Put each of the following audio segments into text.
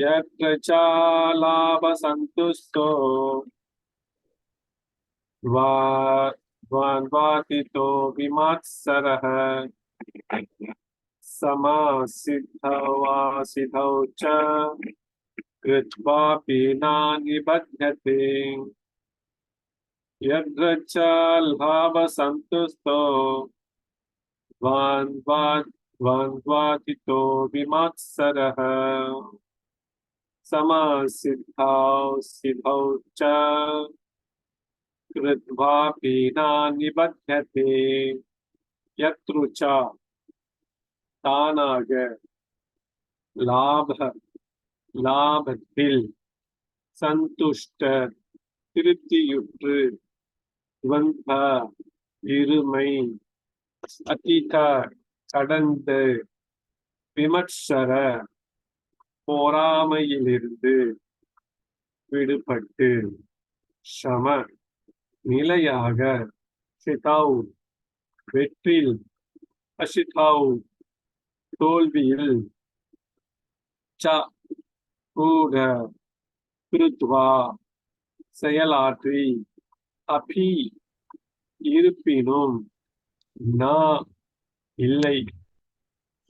यत्र च लाभसन्तुष्टो द्वन्द्वातीतो विमत्सरः समासिद्धौ च कृत्वापि न निबध्यते यत्र च लाभसन्तुष्टो द्वन्द्वातीतो विमत्सरः समासिद्धौ च कृत्वापि न निबध्यते यत्र च தானாக லாபத்தில் சந்துஷ்ட திருப்தியுற்று துவந்த இருமை அதீத கடந்த விமர்சர பொறாமையிலிருந்து விடுபட்டு சம நிலையாக சிதாவ் வெற்றில் அசிதாவ் தோல்வியில் ச கூட கிருத்வா செயலாற்றி அபி இருப்பினும் நா இல்லை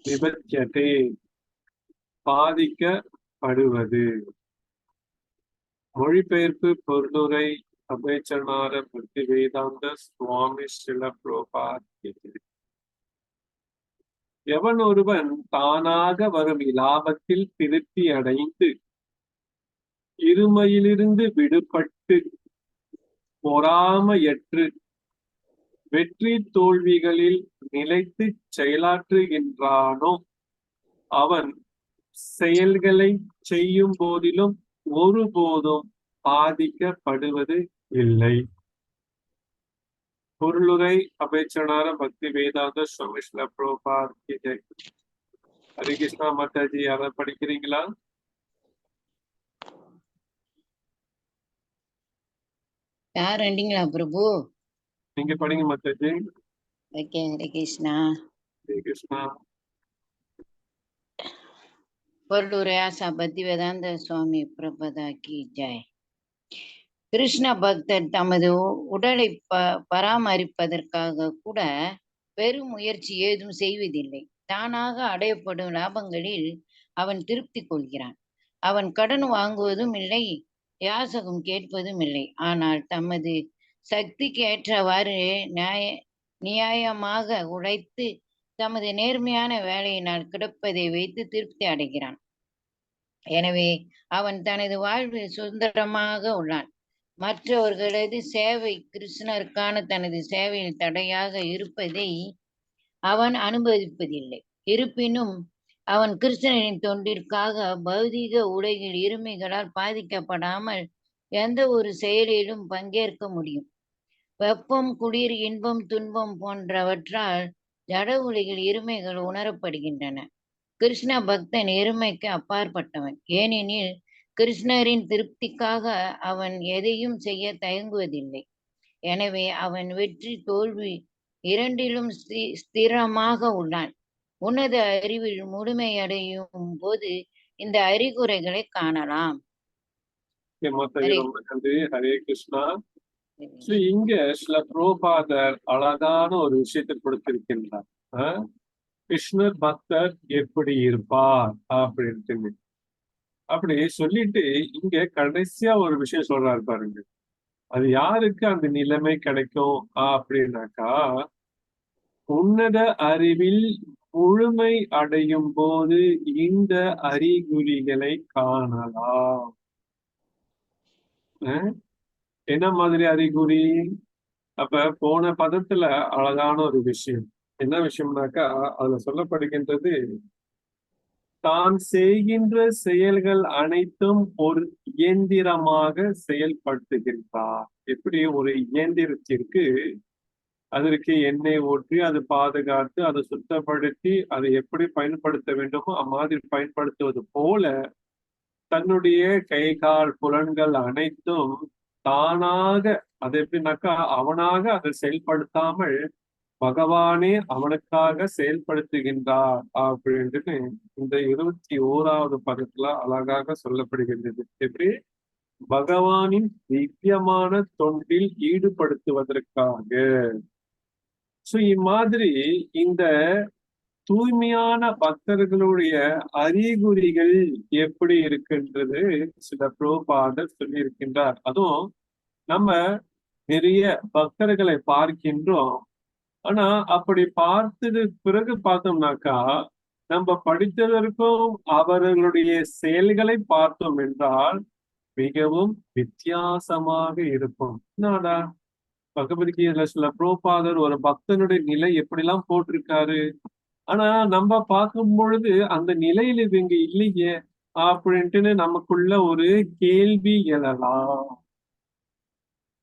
நிபத்தியதே பாதிக்கப்படுவது. மொழிபெயர்ப்பு பொருளுரை அபேச்சனார பக்தி வேதாந்த சுவாமி ஸ்ரீல பிரபுபாத். எவன் ஒருவன் தானாக வரும் இலாபத்தில் திருப்தி அடைந்து இருமையிலிருந்து விடுபட்டு பொறாமையற்று வெற்றி தோல்விகளில் நிலைத்து செயலாற்றுகின்றானோ அவன் செயல்களை செய்யும் போதிலும் ஒருபோதும் பாதிக்கப்படுவது இல்லை. பொருளுரை அபேச்சனார பக்தி வேதாந்த சுவாமி ஸ்ரீல பிரபுபாத் கி ஜெய். ஹரே கிருஷ்ணா. மாதாஜி யாராவது படிக்கிறீங்களா? யார் ரெண்டிங்களா பிரபு? நீங்க படிங்க மாதாஜி. ஓகே. ஹரே கிருஷ்ணா. ஹரே கிருஷ்ணா. பொருளுரை ஆசா பக்தி வேதாந்த சுவாமி பிரபுதா கி ஜெய். கிருஷ்ண பக்தர் தமது உடலை பராமரிப்பதற்காக கூட பெரும் முயற்சி ஏதும் செய்வதில்லை. தானாக அடையப்படும் லாபங்களில் அவன் திருப்தி கொள்கிறான். அவன் கடன் வாங்குவதும் இல்லை, யாசகம் கேட்பதும் இல்லை. ஆனால் தமது சக்திக்கு ஏற்றவாறு நியாயமாக உழைத்து தமது நேர்மையான வேலையினால் கிடைப்பதை வைத்து திருப்தி அடைகிறான். எனவே அவன் தனது வாழ்வில் சுதந்திரமாக உள்ளான். மற்றவர்களது சேவை கிருஷ்ணருக்கான தனது சேவையில் தடையாக இருப்பதை அவன் அனுமதிப்பதில்லை. இருப்பினும் அவன் கிருஷ்ணரின் தொண்டிற்காக பௌதீக உலகில் இருமைகளால் பாதிக்கப்படாமல் எந்த ஒரு செயலிலும் பங்கேற்க முடியும். வெப்பம், குளிர், இன்பம், துன்பம் போன்றவற்றால் ஜட உலகில் இருமைகள் உணரப்படுகின்றன. கிருஷ்ண பக்தன் இருமைக்கு அப்பாற்பட்டவன். ஏனெனில் கிருஷ்ணரின் திருப்திக்காக அவன் எதையும் செய்ய தயங்குவதில்லை. எனவே அவன் வெற்றி தோல்வி இரண்டிலும் ஸ்திரமாக உள்ளான். உன்னத அறிவில் முழுமையடையும் போது இந்த அறிகுறைகளை காணலாம். ஹரே கிருஷ்ணா. இங்க சில பிரபுபாதர் அழகான ஒரு விஷயத்தை கொடுத்திருக்கின்றார். கிருஷ்ணர் பக்தர் எப்படி இருப்பார் அப்படின்னு அப்படி சொல்லிட்டு இங்க கடைசியா ஒரு விஷயம் சொல்றாரு பாருங்க. அது யாருக்கு அந்த நிலைமை கிடைக்கும் அப்படின்னாக்கா, உன்னத அறிவில் முழுமை அடையும் போது இந்த அறிகுறிகளை காணலாம். என்ன மாதிரி அறிகுறி? அப்ப போன பதத்துல அழகான ஒரு விஷயம். என்ன விஷயம்னாக்கா, அதுல சொல்லப்படுகின்றது, தான் செய்கின்ற செயல்கள் அனைத்தும் ஒரு இயந்திரமாக செயல்படுத்துகின்றார். எப்படி ஒரு இயந்திரத்திற்கு அதற்கு எண்ணெய் ஊற்றி அது பாதுகாத்து அதை சுத்தப்படுத்தி அதை எப்படி பயன்படுத்த வேண்டுமோ அம்மாதிரி பயன்படுத்துவது போல தன்னுடைய கை கால் புலன்கள் அனைத்தும் தானாக, அது எப்படின்னாக்கா அவனாக அதை செயல்படுத்தாமல் பகவானே அவனுக்காக செயல்படுத்துகின்றார் அப்படின்னு இந்த 21வது பதத்துல அழகாக சொல்லப்படுகின்றது. எப்படி பகவானின் திவ்யமான தொண்டில் ஈடுபடுத்துவதற்காக. சோ இம்மாதிரி இந்த தூய்மையான பக்தர்களுடைய அறிகுறிகள் எப்படி இருக்கின்றது சில பிரபுபாதர் சொல்லி இருக்கின்றார். அதுவும் நம்ம நிறைய பக்தர்களை பார்க்கின்றோம். ஆனா அப்படி பார்த்தது பிறகு பார்த்தோம்னாக்கா நம்ம படித்ததற்கும் அவர்களுடைய செயல்களை பார்த்தோம் என்றால் மிகவும் வித்தியாசமாக இருக்கும். என்னடா பகவத்கீதையில சில பிரபுபாதர் ஒரு பக்தனுடைய நிலை எப்படிலாம் போட்டிருக்காரு, ஆனா நம்ம பார்க்கும் பொழுது அந்த நிலையில இவங்க இல்லையே அப்படின்ட்டு நமக்குள்ள ஒரு கேள்வி எழலாம்.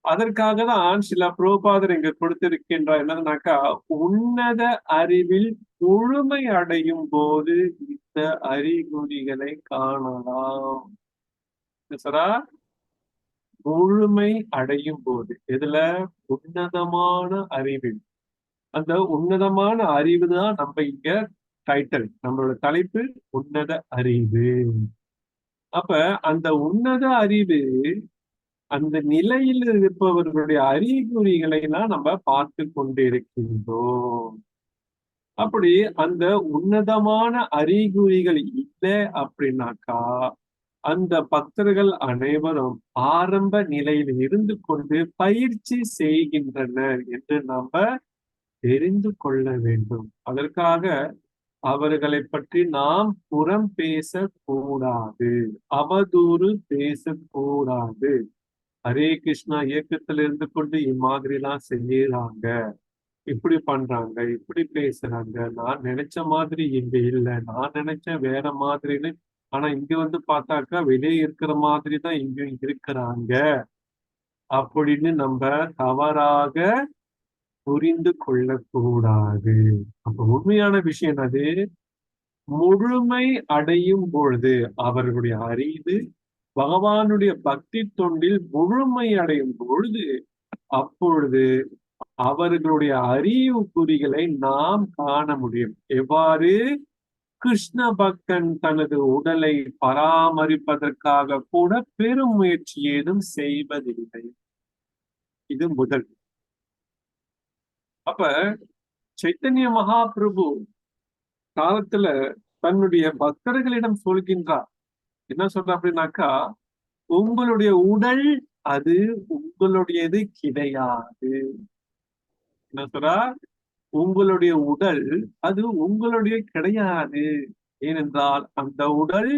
அதற்காக தான் சில பிரபுபாதர் இங்க கொடுத்திருக்கின்றார். என்னன்னாக்கா உன்னத அறிவில் முழுமை அடையும் போது இந்த அறிகுறிகளை காணலாம். சரா முழுமை அடையும் போது எதுல உன்னதமான அறிவில். அந்த உன்னதமான அறிவு தான் நம்ம இங்க டைட்டில், நம்மளோட தலைப்பு உன்னத அறிவு. அப்ப அந்த உன்னத அறிவு அந்த நிலையில் இருப்பவர்களுடைய அறிகுறிகளை எல்லாம் நம்ம பார்த்து கொண்டிருக்கின்றோம். அப்படி அந்த உன்னதமான அறிகுறிகள் இல்லை அப்படின்னாக்கா அந்த பக்தர்கள் அனைவரும் ஆரம்ப நிலையில் இருந்து கொண்டு பயிற்சி செய்கின்றனர் என்று நாம தெரிந்து கொள்ள வேண்டும். அதற்காக அவர்களை பற்றி நாம் புறம் பேசக்கூடாது, அவதூறு பேசக்கூடாது. ஹரே கிருஷ்ணா இயக்கத்துல இருந்து கொண்டு இம்மாதிரி எல்லாம் செய்யறாங்க, இப்படி பண்றாங்க, இப்படி பேசுறாங்க, நான் நினைச்ச மாதிரி இங்க இல்லை, நான் நினைச்ச வேற மாதிரின்னு, ஆனா இங்க வந்து பார்த்தாக்கா வெளியே இருக்கிற மாதிரி தான் இங்க இருக்கிறாங்க அப்படின்னு நம்ம தவறாக புரிந்து கொள்ளக்கூடாது. அப்ப உண்மையான விஷயம் அது முழுமை அடையும் பொழுது அவர்களுடைய அறிவு பகவானுடைய பக்தி தொண்டில் முழுமை அடையும் பொழுது அப்பொழுது அவர்களுடைய அறிவு குறிகளை நாம் காண முடியும். எவ்வாறு கிருஷ்ண பக்தன் தனது உடலை பராமரிப்பதற்காக கூட பெரும் முயற்சி ஏதும் செய்வதில்லை. இது முதல். அப்ப சைத்தன்ய மகாபிரபு காலத்துல தன்னுடைய பக்தர்களிடம் சொல்கின்றார். என்ன சொல்ற அப்படின்னாக்கா உங்களுடைய உடல் அது உங்களுடையது கிடையாது. என்ன சொல்றா, உங்களுடைய உடல் அது உங்களுடைய கிடையாது. ஏனென்றால் அந்த உடல்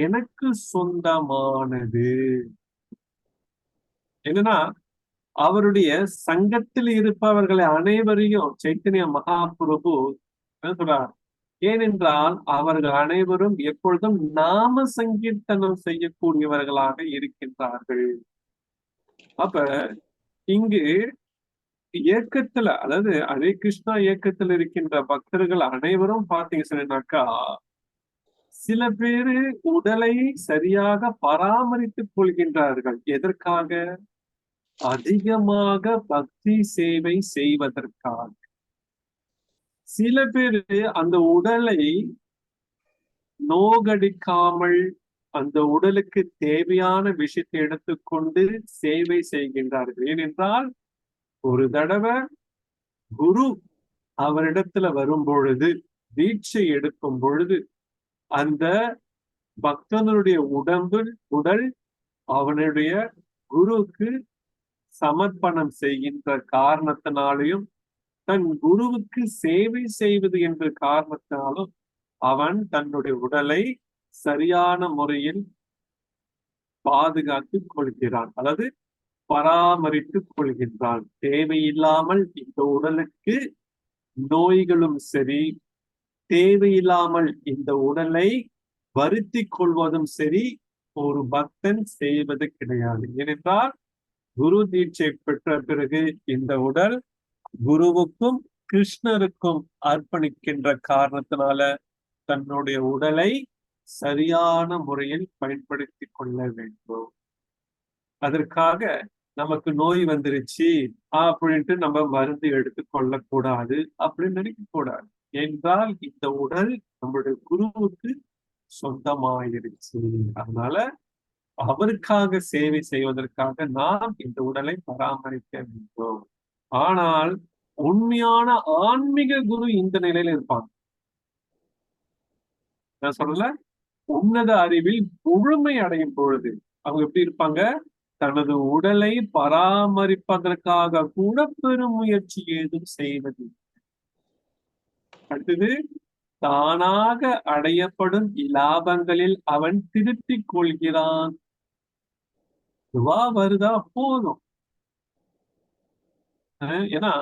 எனக்கு சொந்தமானது. என்னன்னா அவருடைய சங்கத்தில் இருப்பவர்களை அனைவரையும் சைத்தன்ய மகாபிரபு என்ன சொல்றார், ஏனென்றால் அவர்கள் அனைவரும் எப்பொழுதும் நாம சங்கீர்த்தனம் செய்யக்கூடியவர்களாக இருக்கின்றார்கள். அப்ப இங்கு இயக்கத்துல, அதாவது ஹரே கிருஷ்ணா இயக்கத்தில் இருக்கின்ற பக்தர்கள் அனைவரும் பாத்தீங்கன்னா சில பேரு உடலை சரியாக பராமரித்துக் கொள்கின்றார்கள். எதற்காக? அதிகமாக பக்தி சேவை செய்வதற்காக. சில பேரு அந்த உடலை நோகடிக்காமல் அந்த உடலுக்கு தேவையான விஷயத்தை எடுத்துக்கொண்டு சேவை செய்கின்றார்கள். ஏனென்றால் ஒரு தடவை குரு அவரிடத்துல வரும் பொழுது, தீட்சை எடுக்கும் பொழுது அந்த பக்தனுடைய உடல் அவனுடைய குருவுக்கு சமர்ப்பணம் செய்கின்ற காரணத்தினாலையும் தன் குருவுக்கு சேவை செய்வது என்ற காரணத்தினாலும் அவன் தன்னுடைய உடலை சரியான முறையில் பாதுகாத்துக் கொள்கிறான், அதாவது பராமரித்துக் கொள்கின்றான். தேவையில்லாமல் இந்த உடலுக்கு நோய்களும் சரி, தேவையில்லாமல் இந்த உடலை வருத்தி கொள்வதும் சரி ஒரு பக்தன் செய்வது கிடையாது. ஏனென்றால் குரு தீட்சை பெற்ற பிறகு இந்த உடல் குருவுக்கும் கிருஷ்ணருக்கும் அர்ப்பணிக்கின்ற காரணத்தினால தன்னுடைய உடலை சரியான முறையில் பயன்படுத்தி கொள்ள வேண்டும். அதற்காக நமக்கு நோய் வந்துருச்சு அப்படின்ட்டு நம்ம மருந்து எடுத்து கொள்ளக்கூடாது அப்படின்னு நினைக்க கூடாது. என்றால் இந்த உடல் நம்மளுடைய குருவுக்கு சொந்தமாயிருச்சு. அதனால அவருக்காக சேவை செய்வதற்காக நாம் இந்த உடலை பராமரிக்க வேண்டும். ஆனால் உண்மையான ஆன்மீக குரு இந்த நிலையில இருப்பாங்க. நான் சொல்லல, உன்னத அறிவில் முழுமை அடையும் பொழுது அவங்க எப்படி இருப்பாங்க? தனது உடலை பராமரிப்பதற்காக கூட பெரும் முயற்சி ஏதும் செய்வது. அடுத்தது, தானாக அடையப்படும் இலாபங்களில் அவன் திருத்திக் கொள்கிறான். இதுவா வருதா போதும். ஏன்னா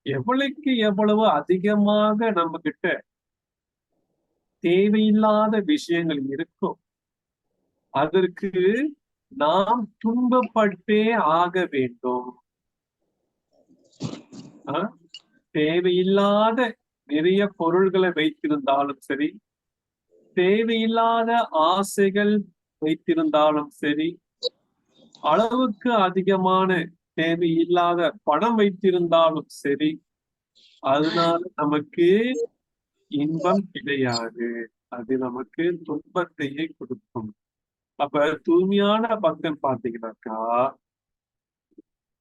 எவ்வளவுக்கு எவ்வளவு அதிகமாக நம்ம கிட்ட தேவையில்லாத விஷயங்கள் இருக்கோ அதற்கு நாம் துன்பப்பட்டே ஆக வேண்டும். தேவையில்லாத நிறைய பொருள்களை வைத்திருந்தாலும் சரி, தேவையில்லாத ஆசைகள் வைத்திருந்தாலும் சரி, அளவுக்கு அதிகமான தேவையில்லாத பணம் வைத்திருந்தாலும் சரி, அதனால நமக்கு இன்பம் கிடையாது. அது நமக்கு துன்பத்தையே கொடுக்கும். அப்ப தூய்மையான பக்தன் பாத்தீங்கன்னாக்கா,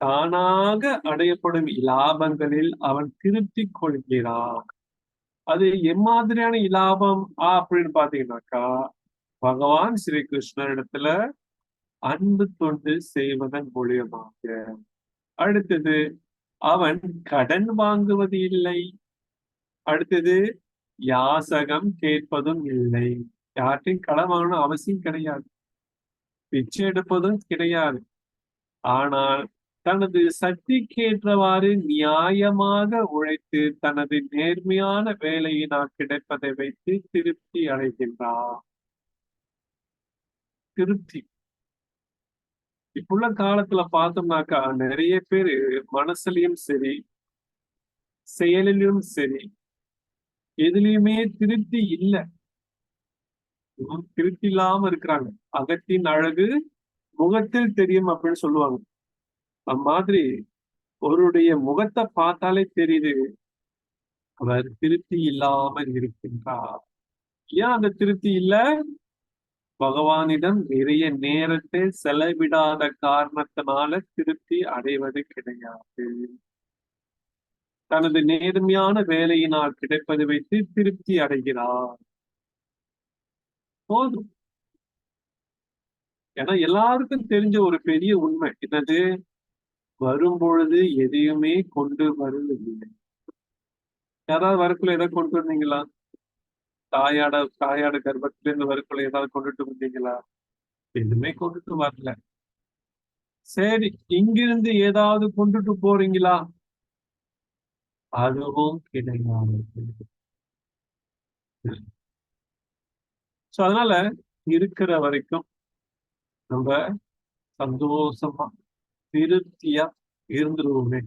தானாக அடையப்படும் இலாபங்களில் அவன் திருப்தி கொள்கிறான். அது எம்மாதிரியான இலாபம் அப்படின்னு பாத்தீங்கன்னாக்கா, பகவான் ஸ்ரீ கிருஷ்ணரிடத்துல அன்பு தொண்டு செய்வதன் மூலியமாக. அடுத்தது, அவன் கடன் வாங்குவது இல்லை. அடுத்தது, யாசகம் கேட்பதும் இல்லை. யார்ட்டையும் கடன் வாங்கணும் அவசியம் கிடையாது, பிச்சை எடுப்பதும் கிடையாது. ஆனால் தனது சக்திக்கேற்றவாறு நியாயமாக உழைத்து தனது நேர்மையான வேலையினால் கிடைப்பதை வைத்து திருப்தி அடைகின்றார். திருப்தி. இப்புள்ள காலத்துல பார்த்தோம்னாக்கா நிறைய பேரு மனசுலயும் சரி, செயலிலும் சரி, எதுலயுமே திருப்தி இல்லை. திருப்தி இல்லாம இருக்கிறாங்க. அகத்தின் அழகு முகத்தில் தெரியும் அப்படின்னு சொல்லுவாங்க. அந்த மாதிரி அவருடைய முகத்தை பார்த்தாலே தெரியுது அவர் திருப்தி இல்லாமல் இருக்கின்றார். ஏன் அந்த திருப்தி இல்ல? பகவானிடம் நிறைய நேரத்தை செலவிடாத காரணத்தினால திருப்தி அடைவது கிடையாது. தனது நேர்மையான வேலையினால் கிடைப்பதை வைத்து திருப்தி அடைகிறார். போதும். ஏன்னா எல்லாருக்கும் தெரிஞ்ச ஒரு பெரிய உண்மை என்னது? வரும் பொழுது எதையுமே கொண்டு வருவதில்லை. யாராவது வரக்குள்ள ஏதாவது கொண்டு வந்தீங்களா? தாயாட கர்ப்பத்திலிருந்து வரக்குள்ள ஏதாவது கொண்டுட்டு வந்தீங்களா? எதுவுமே கொண்டுட்டு வரல. சரி, இங்கிருந்து ஏதாவது கொண்டுட்டு போறீங்களா? அதுவும் கிடையாது. சோ அதனால இருக்கிற வரைக்கும் நம்ம சந்தோஷமா திருப்தியா இருந்துருவோமே.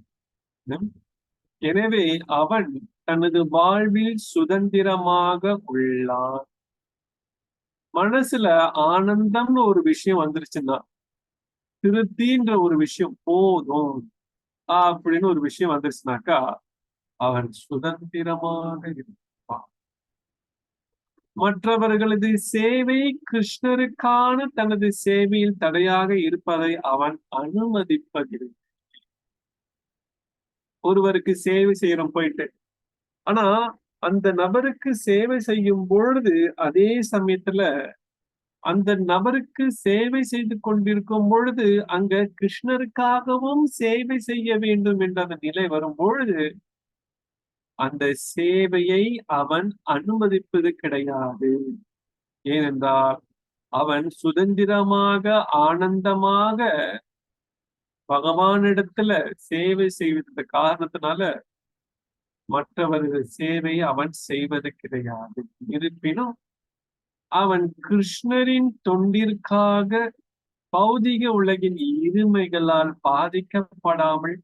எனவே அவன் தனது வாழ்வில் சுதந்திரமாக உள்ளான். மனசுல ஆனந்தம்னு ஒரு விஷயம் வந்துருச்சுன்னா, திருப்தின்ற ஒரு விஷயம் போதும் அப்படின்னு ஒரு விஷயம் வந்துருச்சுனாக்கா அவன் சுதந்திரமாக இருப்பான். மற்றவர்களது சேவை கிருஷ்ணருக்கான தனது சேவையில் தடையாக இருப்பதை அவன் அனுமதிப்பதில்லை. ஒருவருக்கு சேவை செய்யறோம் போயிட்டு, ஆனா அந்த நபருக்கு சேவை செய்யும் பொழுது அதே சமயத்துல அந்த நபருக்கு சேவை செய்து கொண்டிருக்கும் பொழுது அங்க கிருஷ்ணருக்காகவும் சேவை செய்ய வேண்டும் என்ற அந்த நிலை வரும் பொழுது அந்த சேவையை அவன் அனுமதிப்பது கிடையாது. ஏனென்றால் அவன் சுதந்திரமாக ஆனந்தமாக பகவானிடத்துல சேவை செய்வத காரணத்தினால மற்றவர்கள் சேவையை அவன் செய்வது கிடையாது. இருப்பினும் அவன் கிருஷ்ணரின் தொண்டிற்காக பௌதிக உலகின் இருமைகளால் பாதிக்கப்படாமல்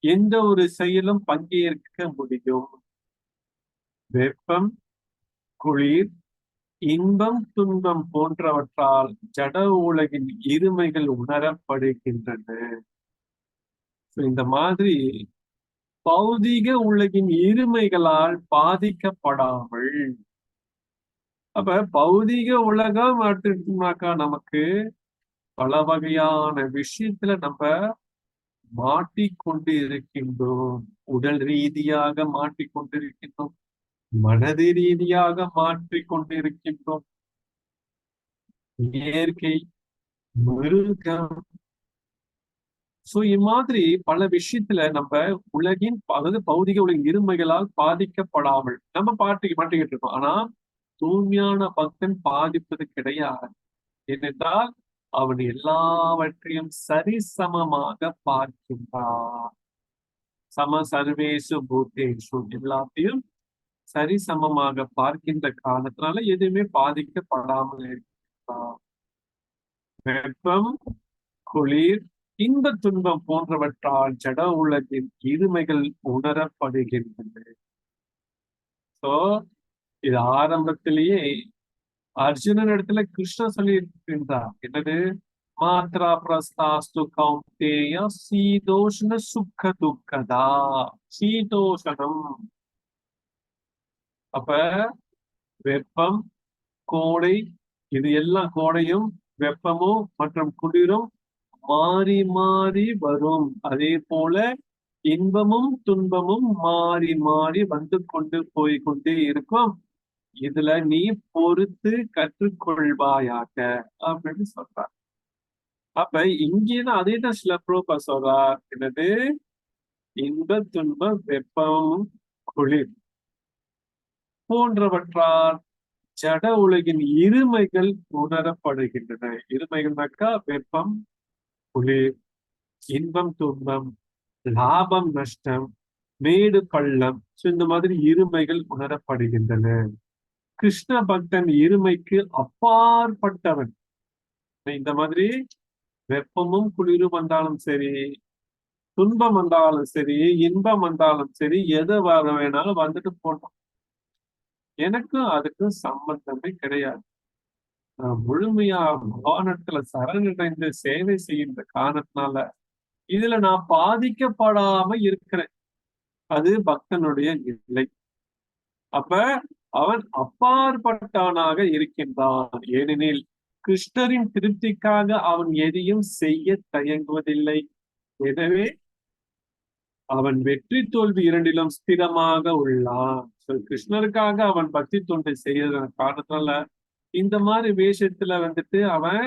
எந்த ஒரு செயலும் பங்கேற்க முடியும். வெப்பம், குளிர், இன்பம் துன்பம் போன்றவற்றால் ஜட உலகின் இருமைகள் உணரப்படுகின்றன. இந்த மாதிரி பௌதிக உலகின் இருமைகளால் பாதிக்கப்படாமல், அப்ப பௌதிக உலகம் எடுத்துக்கிட்டோம்னாக்கா நமக்கு பல வகையான விஷயத்துல நம்ம மாட்டிக்கொண்டு இருக்கின்றோம். உடல் ரீதியாக மாட்டிக்கொண்டிருக்கின்றோம், மனது ரீதியாக மாற்றிக்கொண்டிருக்கின்றோம். இயற்கை, மிருகம், இம்மாதிரி பல விஷயத்துல நம்ம உலகின் அதாவது பௌதிக உலகின் இருமைகளால் பாதிக்கப்படாமல் நம்ம மாட்டிக்கிட்டு இருக்கோம். ஆனா தூய்மையான பக்தன் பாதிப்பது கிடையாது. ஏனென்றால் அவன் எல்லாவற்றையும் சரிசமமாக பார்க்கின்றான். சம சர்வேசு பூத்தேஷு, எல்லாத்தையும் சரிசமமாக பார்க்கின்ற காரணத்தினால எதுவுமே பாதிக்கப்படாமல் இருக்கின்றான். வெப்பம், குளிர், இன்ப துன்பம் போன்றவற்றால் ஜட உலகின் இருமைகள் உணரப்படுகின்றன. இது ஆரம்பத்திலேயே அர்ஜுனன் இடத்துல கிருஷ்ணன் சொல்லி இருக்கின்றார். என்னது? மாத்ரா பிரஸ்தாஸ்து கௌந்தேய சீதோஷ்ண சுக்க துக்கதா. சீதோஷணம் அப்ப வெப்பம், கோடை, இது எல்லாம் கோடையும் வெப்பமும் மற்றும் குளிரும் மாறி மாறி வரும். அதே போல இன்பமும் துன்பமும் மாறி மாறி வந்து போய் கொண்டே இருக்கும். இதுல நீ பொறுத்து கற்றுக்கொள்வாயாக அப்படின்னு சொல்றார். அப்ப இங்கேதான் அதே தான் சில ப்ரோபா சொல்றார். என்னது? இன்ப துன்பம், வெப்பம், குளிர் போன்றவற்றால் ஜட உலகின் இருமைகள் உணரப்படுகின்றன. இருமைகள்னாக்கா வெப்பம், குளிர், இன்பம் துன்பம், லாபம் நஷ்டம், மேடு பள்ளம், இந்த மாதிரி இருமைகள் உணரப்படுகின்றன. கிருஷ்ண பக்தன் இருமைக்கு அப்பாற்பட்டவன். இந்த மாதிரி வெப்பமும் குளிரும் வந்தாலும் சரி, துன்பம் வந்தாலும் சரி, இன்பம் வந்தாலும் சரி, எது வர வேணாலும் வந்துட்டு போட்டோம், எனக்கும் அதுக்கும் சம்பந்தமே கிடையாது. நான் முழுமையா பகவானத்துல சரணடைந்து சேவை செய்கின்ற காரணத்தினால இதுல நான் பாதிக்கப்படாம இருக்கிறேன். அது பக்தனுடைய நிலை. அப்ப அவன் அப்பாற்பட்டவனாக இருக்கின்றான். ஏனெனில் கிருஷ்ணரின் திருப்திக்காக அவன் எதையும் செய்ய தயங்குவதில்லை. எனவே அவன் வெற்றி தோல்வி இரண்டிலும் ஸ்திரமாக உள்ளான். கிருஷ்ணருக்காக அவன் பக்தி தொண்டை செய்யற காரணத்தால இந்த மாதிரி வேஷத்துல வந்துட்டு அவன்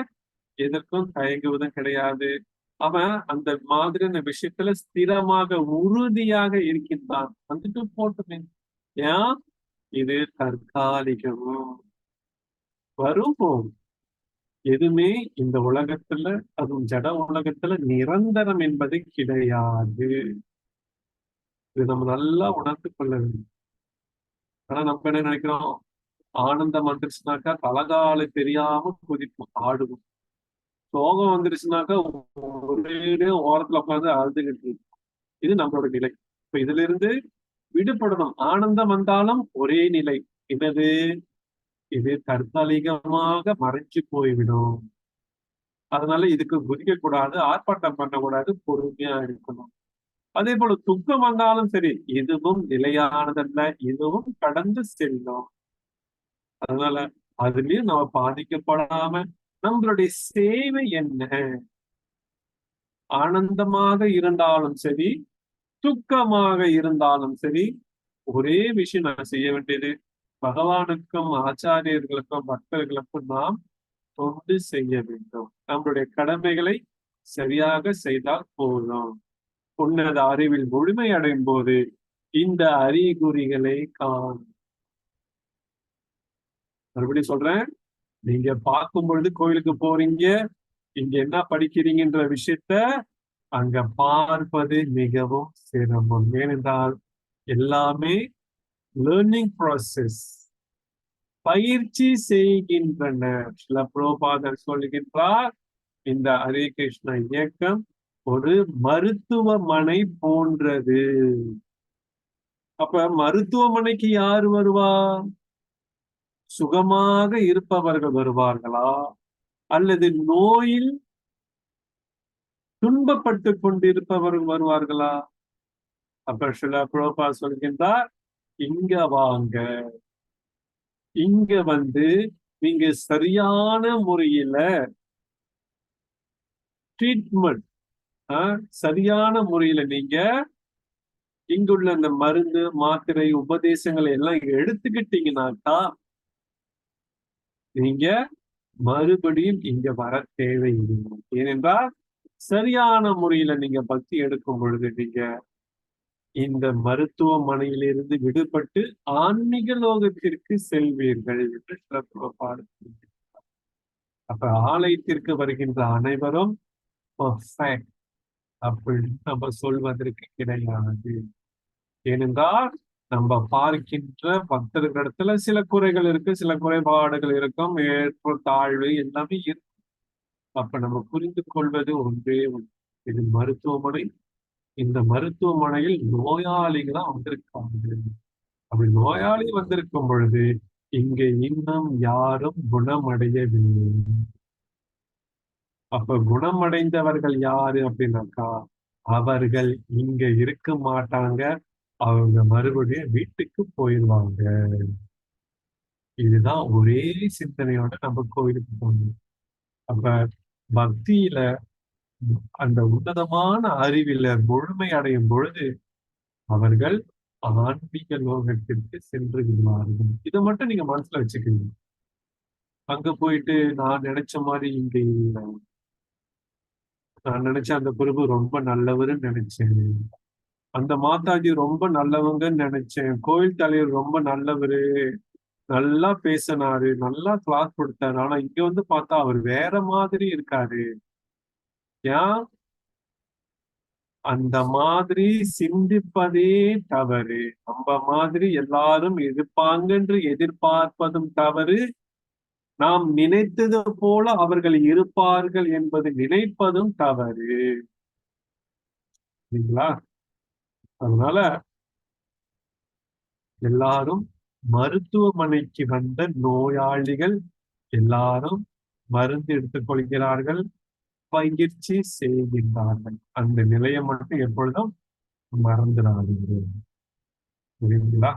எதற்கும் தயங்குவதும் கிடையாது. அவன் அந்த மாதிரியான விஷயத்துல ஸ்திரமாக உறுதியாக இருக்கின்றான். வந்துட்டு போட்டுமே, ஏன்? இது தற்காலிகம், வரும் போகும். எதுவுமே இந்த உலகத்துல, அதுவும் ஜட உலகத்துல நிரந்தரம் என்பது கிடையாது. இது நம்ம நல்லா உணர்ந்து கொள்ள வேண்டும். ஆனா நம்ம என்ன நினைக்கிறோம்? ஆனந்தம் வந்துருச்சுனாக்கா தலகால தெரியாம குதிப்போம், ஆடுவோம். சோகம் வந்துருச்சுனாக்கா ஒரே ஓரத்துல உட்காந்து அழுதுகிட்டு இருக்கும். இது நம்மளோட நிலை. இப்ப இதுல இருந்து விடுபடணும். ஆனந்தம் வந்தாலும் ஒரே நிலை. என்னது? இது தற்காலிகமாக மறைஞ்சு போய்விடும். அதனால இதுக்கு குதிக்க கூடாது, ஆர்ப்பாட்டம் பண்ணக்கூடாது, பொறுமையா இருக்கணும். அதே போல துக்கம் வந்தாலும் சரி, இதுவும் நிலையானதல்ல, இதுவும் கடந்து செல்லும். அதனால அதுலயும் நம்ம பாதிக்கப்படாம நம்மளுடைய சேவை என்ன? ஆனந்தமாக இருந்தாலும் சரி, துக்கமாக இருந்தாலும் சரி, ஒரே விஷயம் நான் செய்ய வேண்டியது, பகவானுக்கும் ஆச்சாரியர்களுக்கும் பக்தர்களுக்கும் நாம் தொண்டு செய்ய வேண்டும். நம்மளுடைய கடமைகளை சரியாக செய்தால் போதும். உன்னத அறிவில் முழுமை அடையும் போது இந்த அறிகுறிகளை காணும். மறுபடியும் சொல்றேன், நீங்க பார்க்கும் பொழுது கோயிலுக்கு போறீங்க, இங்க என்ன படிக்கிறீங்கன்ற விஷயத்த அங்க பார்ப்பது மிகவும் சிரமம். ஏனென்றால் எல்லாமே லேர்னிங் ப்ராசஸ், பயிற்சி செய்கின்றனர். சில புரோபாதர் சொல்லுகின்றார், இந்த ஹரே கிருஷ்ண இயக்கம் ஒரு மருத்துவமனை போன்றது. அப்ப மருத்துவமனைக்கு யார் வருவா? சுகமாக இருப்பவர்கள் வருவார்களா, அல்லது நோயில் துன்பப்பட்டு கொண்டிருப்பவர்கள் வருவார்களா? அப்ப சில பிரபா சொல்கின்றார், இங்க வாங்க, இங்க வந்து நீங்க சரியான முறையில ட்ரீட்மெண்ட், சரியான முறையில நீங்க இங்குள்ள அந்த மருந்து மாத்திரை உபதேசங்களை எல்லாம் எடுத்துக்கிட்டீங்கன்னாக்கா நீங்க மறுபடியும் இங்க வர தேவையில்லை. ஏனென்றால் சரியான முறையில நீங்க பக்தி எடுக்கும் பொழுது நீங்க இந்த மருத்துவமனையிலிருந்து விடுபட்டு ஆன்மீக லோகத்திற்கு செல்வீர்கள் என்று சிறப்பாடு. அப்ப ஆலயத்திற்கு வருகின்ற அனைவரும் பர்ஃபெக்ட் அப்படின்னு நம்ம சொல்வதற்கு கிடையாது. ஏனென்றால் நம்ம பார்க்கின்ற பக்தர்களிடத்துல சில குறைகள் இருக்கு, சில குறைபாடுகள் இருக்கும், ஏற்பு தாழ்வு எல்லாமே இருக்கு. அப்ப நம்ம புரிந்து கொள்வது ஒன்றே ஒன்று, இது மருத்துவமனை. இந்த மருத்துவமனையில் நோயாளிகளா வந்திருக்காங்க. அப்படி நோயாளி வந்திருக்கும் பொழுது இங்க இன்னும் யாரும் குணமடையவில்லை. அப்ப குணமடைந்தவர்கள் யாரு அப்படின்னாக்கா அவர்கள் இங்க இருக்க மாட்டாங்க, அவங்க மறுபடியும் வீட்டுக்கு போயிடுவாங்க. இதுதான் ஒரே சிந்தனையோட நம்ம கோயிலுக்கு போகணும். அப்ப பக்தியில அந்த உன்னதமான அறிவில முழுமை அடையும் பொழுது அவர்கள் ஆன்மீக லோகத்திற்கு சென்று விடுவார்கள். இதை மட்டும் நீங்க மனசுல வச்சுக்கீங்க. அங்க போயிட்டு நான் நினைச்ச மாதிரி இங்க இல்லை, நான் நினைச்ச அந்த பிரபு ரொம்ப நல்லவருன்னு நினைச்சேன், அந்த மாதாஜி ரொம்ப நல்லவங்கன்னு நினைச்சேன், கோயில் தலைவர் ரொம்ப நல்லவரு, நல்லா பேசினாரு, நல்லா கிளாஸ் கொடுத்தாரு, ஆனா இங்க வந்து பார்த்தா அவர் வேற மாதிரி இருக்காரு. ஏன் அந்த மாதிரி சிந்திப்பதே தவறு. நம்ம மாதிரி எல்லாரும் இருப்பாங்கன்று எதிர்பார்ப்பதும் தவறு. நாம் நினைத்தது போல அவர்கள் இருப்பார்கள் என்பது நினைப்பதும் தவறு. சரிங்களா? அதனால எல்லாரும் மருத்துவமனைக்கு வந்த நோயாளிகள் எல்லாரும் மருந்து எடுத்துக்கொள்கிறார்கள், பயிற்சி செய்கின்றார்கள். அந்த நிலையை மட்டும் எப்பொழுதும் மறந்துடாதீங்க. புரியுதுங்களா?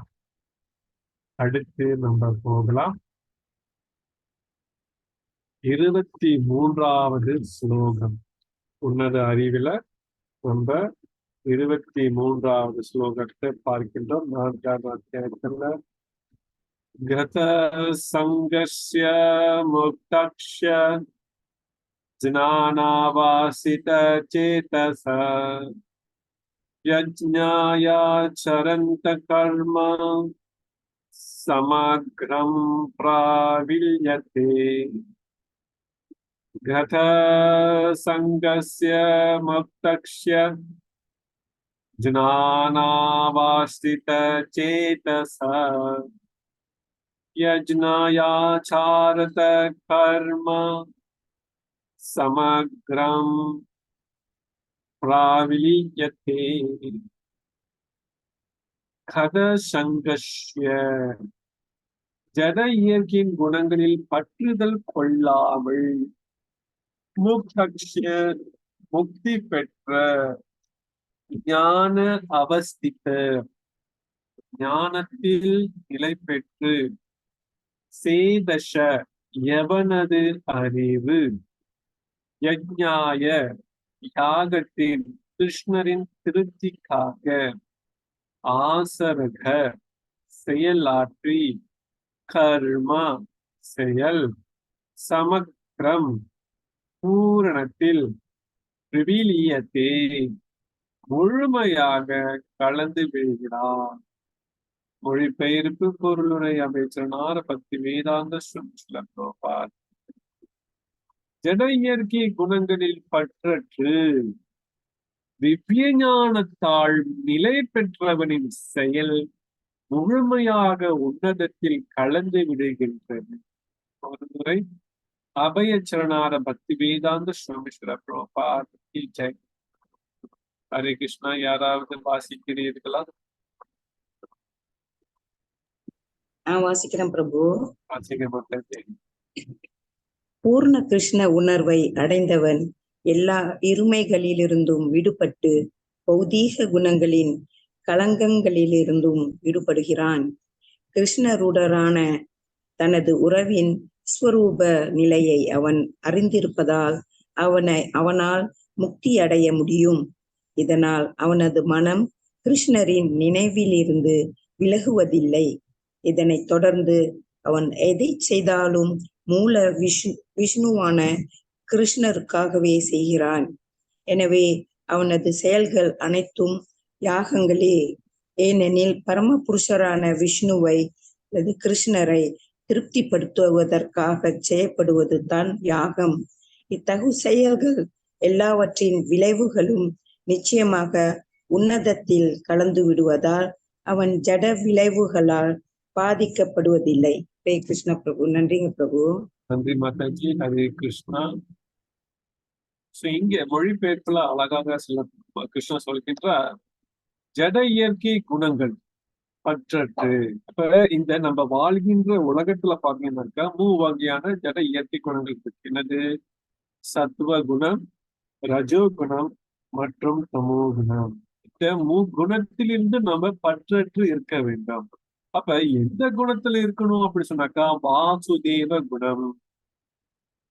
அடுத்து நம்ம போகலாம். 23வது ஸ்லோகம். உன்னத அறிவில நம்ம 23வது ஸ்லோகத்தை பார்க்கின்றோம். 4வது அத்தியாயத்துல கத சங்கஸ்ய முக்தக்ஷ்ய ஜ்ஞானாவாசித சேதச யஜ்ஞாய சரந்த கர்ம சமக்ரம் பிராவில்யதே. கத சங்கஸ்ய முக்தக்ஷ்ய ஜ்ஞானாவாசித சேதச யஜ்ஞாயாச்சாரத கர்ம சமக்ரம் பிராவில்யதே. கத சங்கஸ்ய ஜட இயற்கையின் குணங்களில் பற்றுதல் கொள்ளாமல், முக்தக்ஷ்ய முக்தி பெற்ற, ஞான அவஸ்தித ஞானத்தில் நிலை பெற்று, சேதச எவனது அறிவு, யஜ்ஞாய யாகத்தின் கிருஷ்ணரின் திருப்திக்காக, ஆசரக செயலாற்றி, கர்ம செயல், சமக்ரம் பூரணத்தில், பிரிவிலியத்தே முழுமையாக கலந்து விடுகிறார். மொழிபெயர்ப்பு பொருளுரை அமைச்சனார் பக்தி வேதாந்த சுவாமி. ஜட இயற்கை குணங்களில் பற்றற்று திவ்ய ஞானத்தால் நிலை பெற்றவனின் செயல் முழுமையாக உன்னதத்தில் கலந்து விடுகின்றது. ஒரு முறை அபயச்சரணார பக்தி வேதாந்த சுவாமி பிரபாத் கி ஜெய். ஹரே கிருஷ்ணா. யாராவது வாசிக்கிறீர்களா? வாசிக்கிறேன் பிரபு. வாசிக்க பூர்ண கிருஷ்ண உணர்வை அடைந்தவன் எல்லா இருமைகளிலிருந்தும் விடுபட்டு பௌதீக குணங்களின் களங்கங்களிலிருந்தும் விடுபடுகிறான். கிருஷ்ணருடனான தனது உறவின் ஸ்வரூப நிலையை அவன் அறிந்திருப்பதால் அவனால் முக்தி அடைய முடியும். இதனால் அவனது மனம் கிருஷ்ணரின் நினைவிலிருந்து விலகுவதில்லை. இதனைத் தொடர்ந்து அவன் எதை செய்தாலும் மூல விஷ்ணுவான கிருஷ்ணருக்காகவே செய்கிறான். எனவே அவனது செயல்கள் அனைத்தும் யாகங்களே. ஏனெனில் பரமபுருஷரான விஷ்ணுவை அல்லது கிருஷ்ணரை திருப்திப்படுத்துவதற்காக செய்யப்படுவது தான் யாகம். இத்தகு செயல்கள் எல்லாவற்றின் விளைவுகளும் நிச்சயமாக உன்னதத்தில் கலந்து விடுவதால் அவன் ஜட விளைவுகளால் பாதிக்கப்படுவதில்லை. ஹரே கிருஷ்ண பிரபு. நன்றிங்க பிரபு. நன்றி மாதாஜி. ஹரே கிருஷ்ணா. இங்க மொழிபெயர்ப்புல அழகாக கிருஷ்ணா சொல்கின்றார், ஜட இயற்கை குணங்கள் பற்றற்று. இப்ப இந்த நம்ம வாழ்கின்ற உலகத்துல பாத்தீங்கன்னாக்கா வகையான ஜட இயற்கை குணங்கள் இருக்கு. என்னது? சத்துவ குணம், ரஜோ குணம் மற்றும் தமோ குணம். இந்த குணத்திலிருந்து நம்ம பற்றற்று இருக்க வேண்டும். அப்ப எந்த குணத்துல இருக்கணும் அப்படி சொன்னாக்கா வாசுதேவ குணம்,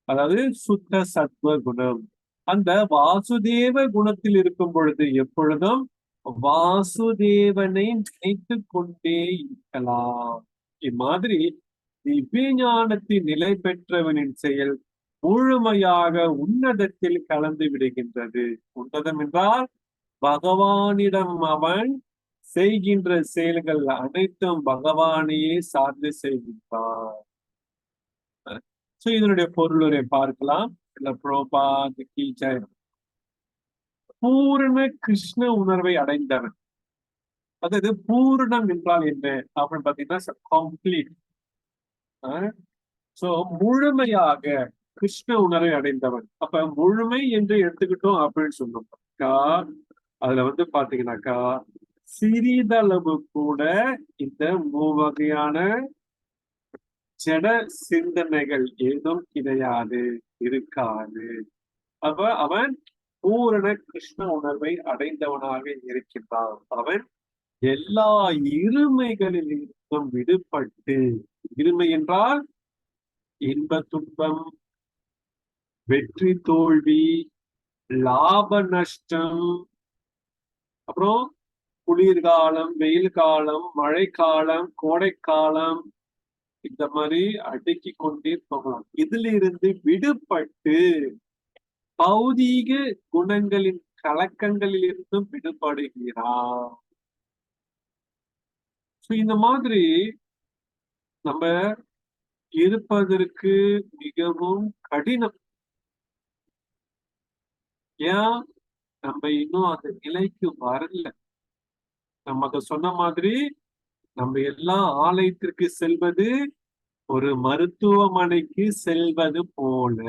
அதாவது சுத்த சத்துவ குணம். அந்த வாசுதேவ குணத்தில் இருக்கும் பொழுது எப்பொழுதும் வாசுதேவனை நினைத்து கொண்டே இருக்கலாம். இம்மாதிரி திவ்ய ஞானத்தின் நிலை பெற்றவனின் செயல் முழுமையாக உன்னதத்தில் கலந்து விடுகின்றது. உன்னதம் என்றால் பகவானிடம் அவன் செய்கின்ற செயல்கள் அனைத்தும் பகவானையே சார்ந்து செய்கின்றான். இதனுடைய பொருளுரை பார்க்கலாம். பூரண கிருஷ்ண உணர்வை அடைந்தவன், அதாவது பூரணம் என்றால் என்ன அப்படின்னு பாத்தீங்கன்னா கம்ப்ளீட். முழுமையாக கிருஷ்ண உணர்வை அடைந்தவன். அப்ப முழுமை என்று எடுத்துக்கிட்டோம் அப்படின்னு சொன்னோம்னாக்கா அதுல பாத்தீங்கன்னாக்கா சிறிதளவு கூட இந்த வகையான ஜட சிந்தனைகள் ஏதும் கிடையாது, இருக்காது. அப்ப அவன் பூரண கிருஷ்ண உணர்வை அடைந்தவனாக இருக்கின்றான். அவன் எல்லா இருமைகளிலிருந்தும் விடுபட்டு, இருமை என்றால் இன்ப துன்பம், வெற்றி தோல்வி, லாப நஷ்டம், அப்புறம் குளிர்காலம், வெயில் காலம், மழைக்காலம், கோடைக்காலம், இந்த மாதிரி அடுக்கி கொண்டே போகலாம். இதுல இருந்து விடுபட்டு பௌதீக குணங்களின் கலக்கங்களில் இருந்தும் விடுபடுகிறார். இந்த மாதிரி நம்ம இருப்பதற்கு மிகவும் கடினம். ஏன்? நம்ம இன்னும் அந்த நிலைக்கு வரல. நம்ம அதை சொன்ன மாதிரி நம்ம எல்லா ஆலயத்திற்கு செல்வது ஒரு மருத்துவமனைக்கு செல்வது போல.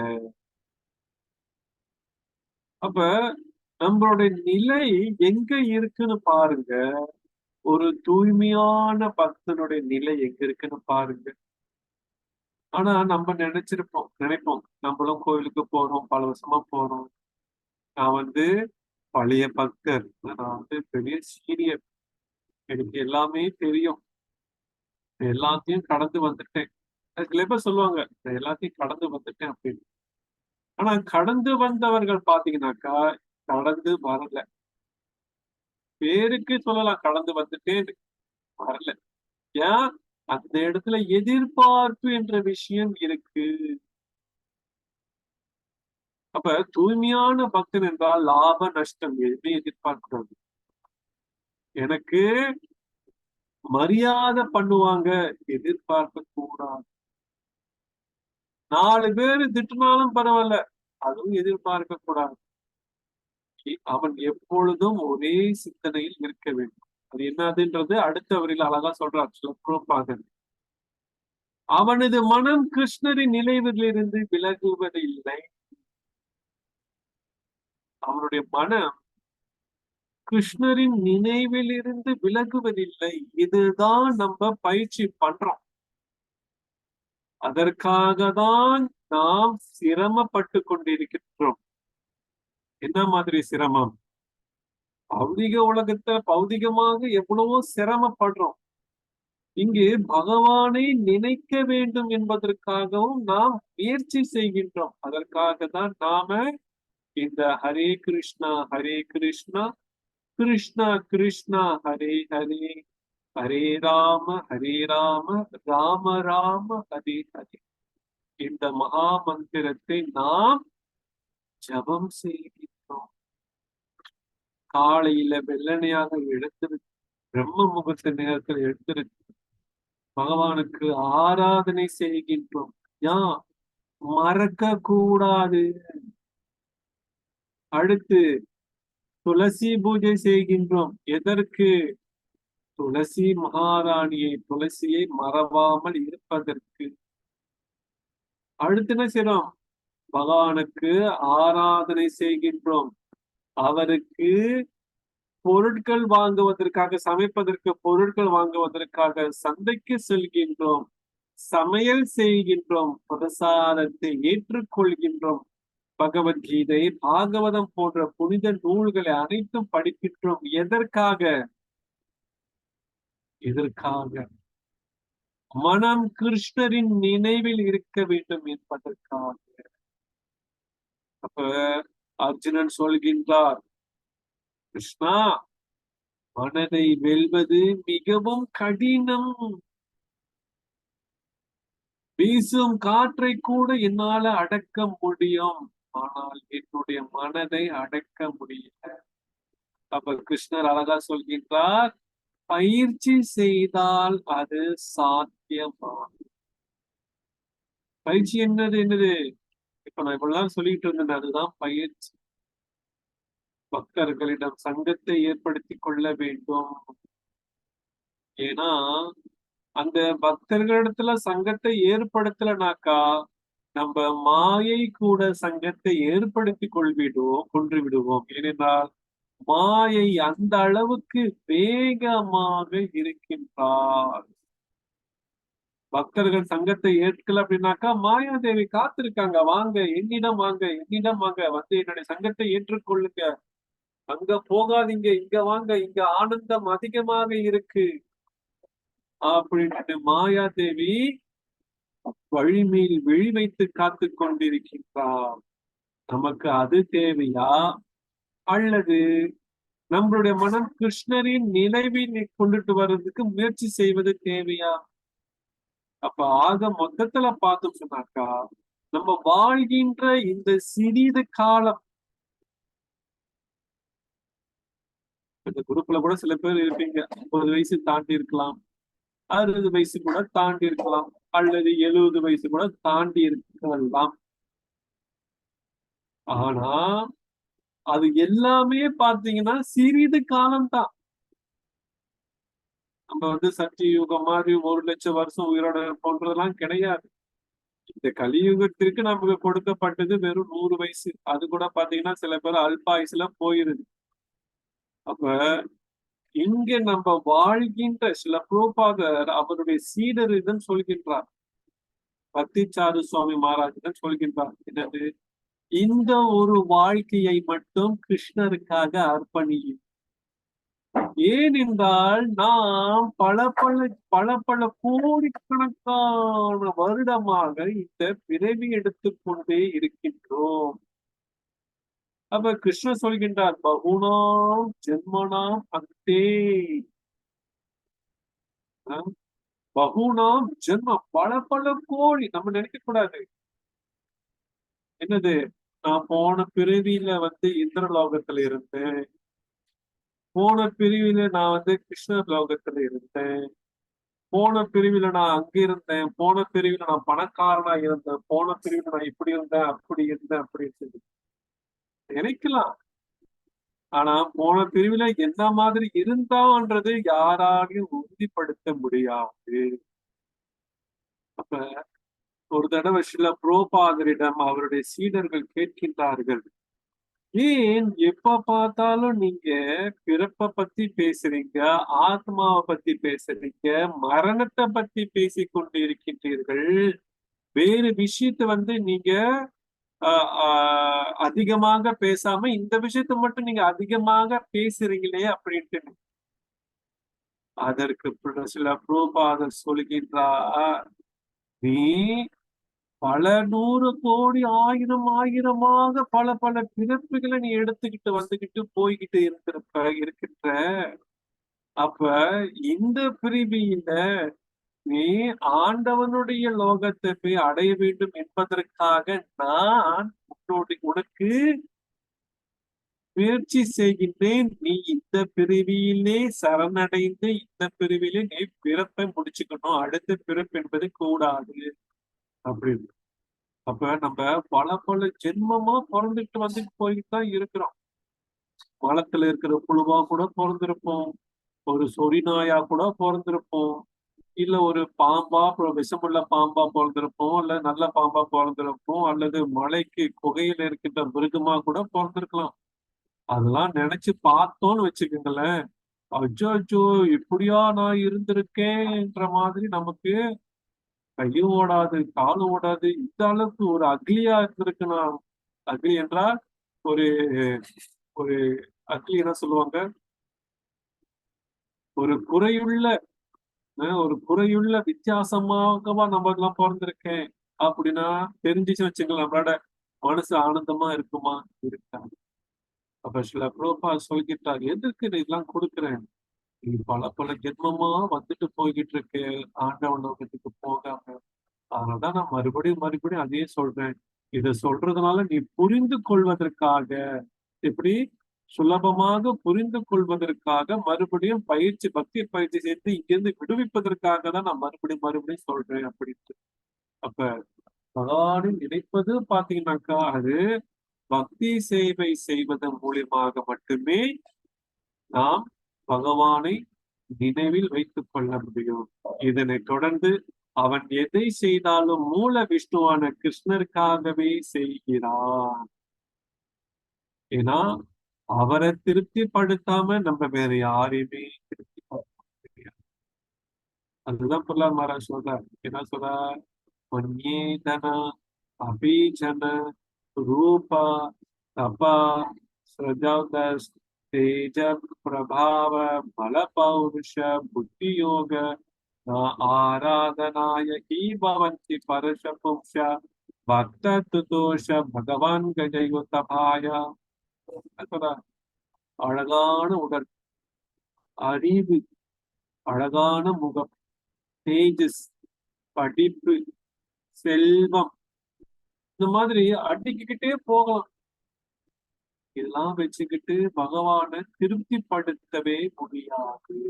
அப்ப நம்மளுடைய நிலை எங்க இருக்குன்னு பாருங்க. ஒரு தூய்மையான பக்தனுடைய நிலை எங்க இருக்குன்னு பாருங்க. ஆனா நம்ம நினைப்போம் நம்மளும் கோயிலுக்கு போறோம், பல வருஷமா போறோம், நான் பழைய பக்தர், நான் பெரிய சீனியர், எனக்கு எல்லாமே தெரியும், எல்லாத்தையும் கடந்து வந்துட்டேன். சில பேர் சொல்லுவாங்க நான் எல்லாத்தையும் கடந்து வந்துட்டேன் அப்படின்னு. ஆனா கடந்து வந்தவர்கள் பாத்தீங்கன்னாக்கா கடந்து வரல. பேருக்கு சொல்லலாம் கடந்து வந்துட்டேன், வரல. ஏன்? அந்த இடத்துல எதிர்பார்ப்பு என்ற விஷயம் இருக்கு. அப்ப தூய்மையான பக்தன் என்றால் லாப நஷ்டம் எதுவுமே எதிர்பார்க்கிறது. எனக்கு மரியாதை பண்ணுவாங்க, எதிர்பார்க்க கூடாது. 4 பேரு திட்டினாலும் பரவாயில்ல, அதுவும் எதிர்பார்க்க கூடாது. அவன் எப்பொழுதும் ஒரே சிந்தனையில் இருக்க வேண்டும். அது என்னதுன்றது அடுத்த வரியில் அழகா சொல்றார். அவனது மனம் கிருஷ்ணரின் நினைவிலிருந்து விலகுவதில்லை. அவனுடைய மனம் கிருஷ்ணரின் நினைவிலிருந்து விலகுவதில்லை. இதுதான் நம்ம பயிற்சி பண்றோம். அதற்காக தான் நாம் சிரமப்பட்டு கொண்டிருக்கின்றோம். என்ன மாதிரி சிரமம்? பௌதிக உலகத்துல பௌதிகமாக எவ்வளவோ சிரமப்படுறோம். இங்கு பகவானை நினைக்க வேண்டும் என்பதற்காகவும் நாம் முயற்சி செய்கின்றோம். அதற்காக தான் நாம இந்த ஹரே கிருஷ்ணா கிருஷ்ணா கிருஷ்ணா ஹரே ஹரே, ஹரே ராம ராம ராம ஹரே ஹரே இந்த மகா மந்திரத்தை நாம் ஜபம் செய்கின்றோம். காலையில வெள்ளனையாக எழுந்திருக்கு, பிரம்ம முகூர்த்த நேரத்தில் எழுந்திருக்கு, பகவானுக்கு ஆராதனை செய்கின்றோம். ஏன் மறக்க கூடாது. அடுத்து துளசி பூஜை செய்கின்றோம். எதற்கு? துளசி மகாராணியை, துளசியை மறவாமல் இருப்பதற்கு. அடுத்து என்ன செய்றோம்? பகவானுக்கு ஆராதனை செய்கின்றோம். அவருக்கு பொருட்கள் வாங்குவதற்காக, சமைப்பதற்கு பொருட்கள் வாங்குவதற்காக சந்தைக்கு செல்கின்றோம். சமையல் செய்கின்றோம். பிரசாதத்தை ஏற்றுக்கொள்கின்றோம். பகவத்கீதை, பாகவதம் போன்ற புனித நூல்களை அனைத்தும் படிக்கின்றோம். எதற்காக? இதற்காக மனம் கிருஷ்ணரின் நினைவில் இருக்க வேண்டும் என்பதற்காக. அப்ப அர்ஜுனன் சொல்கின்றார், கிருஷ்ணா, மனதை வெல்வது மிகவும் கடினம். வீசும் காற்றை கூட என்னால அடக்க முடியும், ஆனால் என்னுடைய மனதை அடக்க முடியல. அப்ப கிருஷ்ணர் அழகா சொல்கின்றார், பயிற்சி செய்தால் அது சாத்தியமாகும். பயிற்சி என்னது? இப்ப நான் இவ்வளவு நாள் சொல்லிட்டு இருந்தேன், அதுதான் பயிற்சி. பக்தர்களிடம் சங்கத்தை ஏற்படுத்தி கொள்ள வேண்டும். ஏன்னா அந்த பக்தர்களிடத்துல சங்கத்தை ஏற்படுத்தலனாக்கா நம்ம மாயை கூட சங்கத்தை ஏற்படுத்தி கொன்று விடுவோம். ஏனென்றால் மாயை அந்த அளவுக்கு வேகமாக இருக்கின்றார். பக்தர்கள் சங்கத்தை ஏற்கல அப்படின்னாக்கா மாயாதேவி காத்திருக்காங்க, வாங்க என்னிடம் வாங்க, என்னிடம் வாங்க, வந்து என்னுடைய சங்கத்தை ஏற்றுக்கொள்ளுங்க, அங்க போகாதீங்க, இங்க வாங்க, இங்க ஆனந்தம் அதிகமாக இருக்கு அப்படின்னு மாயாதேவி வழிமேல் விழி வைத்து காத்து கொண்டிருக்கின்றார். நமக்கு அது தேவையா, அல்லது நம்மளுடைய மனம் கிருஷ்ணரின் நினைவில் கொண்டுட்டு வர்றதுக்கு முயற்சி செய்வது தேவையா? அப்ப ஆக மொத்தத்துல பார்த்தோம் சொன்னாக்கா, நம்ம வாழ்கின்ற இந்த சிறிது காலம், இந்த குரூப்ல கூட சில பேர் இருப்பீங்க, 50 வயசு தாண்டி இருக்கலாம், 60 வயசு கூட தாண்டி இருக்கலாம், அல்லது 70 வயசு கூட தாண்டி இருக்கலாம். ஆனா அது எல்லாமே பாத்தீங்கன்னா சிறிது காலம்தான். நம்ம சத்தியுகம் மாதிரி 1,00,000 வருஷம் உயிரோட இருப்போன்றதெல்லாம் கிடையாது. இந்த கலியுகத்திற்கு நமக்கு கொடுக்கப்பட்டது வெறும் 100 வயசு. அது கூட பாத்தீங்கன்னா சில பேர் அல்பாயுசுல போயிருது. அப்ப இங்க நம்ம வாழ்கின்ற சில புரோபாதர் அவருடைய சீடர் இதன் சொல்கின்றார், பத்திச்சாரு சுவாமி மகாராஜ் சொல்கின்றார், என்னது, இந்த ஒரு வாழ்க்கையை மட்டும் கிருஷ்ணருக்காக அர்ப்பணியும். ஏனென்றால் நாம் பல கோடிக்கணக்கான வருடமாக இந்த பிறவி எடுத்துக்கொண்டே இருக்கின்றோம். அப்ப கிருஷ்ணர் சொல்கின்றார், பகுனாம் ஜென்மனாம் அந்தே, பகுனாம் ஜென்மம், பல கோடி. நம்ம நினைக்க கூடாது, என்னது, நான் போன பிறவியில இந்திரலோகத்துல இருந்தேன், போன பிரிவில நான் கிருஷ்ணர் லோகத்துல இருந்தேன், போன பிரிவில நான் அங்க இருந்தேன், போன பிரிவில நான் பணக்காரனா இருந்தேன், போன பிரிவில நான் இப்படி இருந்தேன், அப்படி இருந்தேன் அப்படின்னு சொல்லி நினைக்கலாம். ஆனா போன பிரிவில என்ன மாதிரி இருந்தான்றது யாராலையும் உறுதிப்படுத்த முடியாது. அப்ப ஒரு தடவை சில புரோபாதரிடம் அவருடைய சீடர்கள் கேட்கின்றார்கள், ஏன் எப்ப பார்த்தாலும் நீங்க பிறப்பை பத்தி பேசுறீங்க, ஆத்மாவை பத்தி பேசுறீங்க, மரணத்தை பத்தி பேசிக் கொண்டு இருக்கின்றீர்கள், வேறு விஷயத்த நீங்க அதிகமாக பேசாம இந்த விஷயத்த மட்டும் நீங்க அதிகமாக பேசுறீங்களே அப்படின்ட்டு அதற்கு சில புரோபாதர் சொல்கின்றார், நீ பல 100 கோடி ஆயிரமாக பல பல பிறப்புகளை நீ எடுத்துக்கிட்டு வந்துகிட்டு போய்கிட்டு இருக்கின்ற அப்ப இந்த பிரிவியில நீ ஆண்டவனுடைய லோகத்தை போய் அடைய வேண்டும் என்பதற்காக நான் உனக்கு முயற்சி செய்கின்றேன். நீ இந்த பிறவியிலே சரணடைந்து இந்த பிறவியிலே நீ பிறப்பை முடிச்சுக்கணும், அடுத்த பிறப்பு என்பது கூடாது அப்படின்னு. அப்ப நம்ம பல பல ஜென்மமா பிறந்துட்டு வந்துட்டு போயிட்டு தான் இருக்கிறோம். மலத்துல இருக்கிற புழுவா கூட பிறந்திருப்போம், ஒரு சொறி நாயா கூட பிறந்திருப்போம், இல்ல ஒரு பாம்பா விஷமுள்ள பாம்பா பிறந்திருப்போம், அல்ல நல்ல பாம்பா பிறந்திருப்போம், அல்லது மலைக்கு குகையில இருக்கின்ற மிருகமா கூட பிறந்திருக்கலாம். அதெல்லாம் நினைச்சு பார்த்தோம்னு வச்சுக்கோங்களேன், அச்சோ இப்படியா நான் இருந்திருக்கேன்ற மாதிரி நமக்கு கையும் ஓடாது, காலும் ஓடாது. இந்த அளவுக்கு ஒரு அக்லியா இருந்திருக்கு நான். அக்லி என்றால் ஒரு ஒரு அக்லி என்ன சொல்லுவாங்க, ஒரு குறையுள்ள வித்தியாசமாகவா நம்ம எல்லாம் பிறந்திருக்கேன் அப்படின்னா தெரிஞ்சிச்சு வச்சுக்கலாம், நம்மளோட மனசு ஆனந்தமா இருக்குமா? இருக்காது. அப்ப சில புரோபா சொல்லிட்டார், எதுக்கு இதெல்லாம் கொடுக்குறேன், நீ பல பல ஜென்மமா வந்துட்டு போய்கிட்டு இருக்கு ஆண்டவன் லோகத்துக்கு போகாம. அதனாலதான் நான் மறுபடியும் அதையே சொல்றேன். இதை சொல்றதுனால நீ புரிந்து கொள்வதற்காக, எப்படி சுலபமாக புரிந்து கொள்வதற்காக மறுபடியும் பக்தி பயிற்சி செய்து இங்கிருந்து விடுவிப்பதற்காக தான் நான் மறுபடியும் சொல்றேன் அப்படின்ட்டு. அப்ப பகவானை நினைப்பது பாத்தீங்கன்னாக்கா அது பக்தி சேவை செய்வதன் மூலியமாக மட்டுமே நாம் பகவானை நினைவில் வைத்துக் கொள்ள முடியும். இதனை தொடர்ந்து அவன் எதை செய்தாலும் மூல விஷ்ணுவான கிருஷ்ணருக்காகவே செய்கிறான். ஏன்னா அவரை திருப்திப்படுத்தாம நம்ம வேற யாரையுமே திருப்திப்படுத்த முடியாது. அதுதான் பொருளாதார மகாராஜ் சொல்றார். என்ன சொல்றார், மன்யேதன அபீஜன ரூபா தபா ஸ்ரஜௌதஸ் தேஜ பிரபாவ பல பௌருஷ புத்தி யோக ஆராதனாய கீ பவந்தி பரஷ பும்ஷ பக்த துதோஷ பகவான் கஜயுதபாய. அழகான உடல், அறிவு, அழகான முகம், தேஜஸ், படிப்பு, செல்வம், இந்த மாதிரி அடிக்கிட்டே போகலாம். இதெல்லாம் வச்சுக்கிட்டு பகவானை திருப்திப்படுத்தவே முடியாது.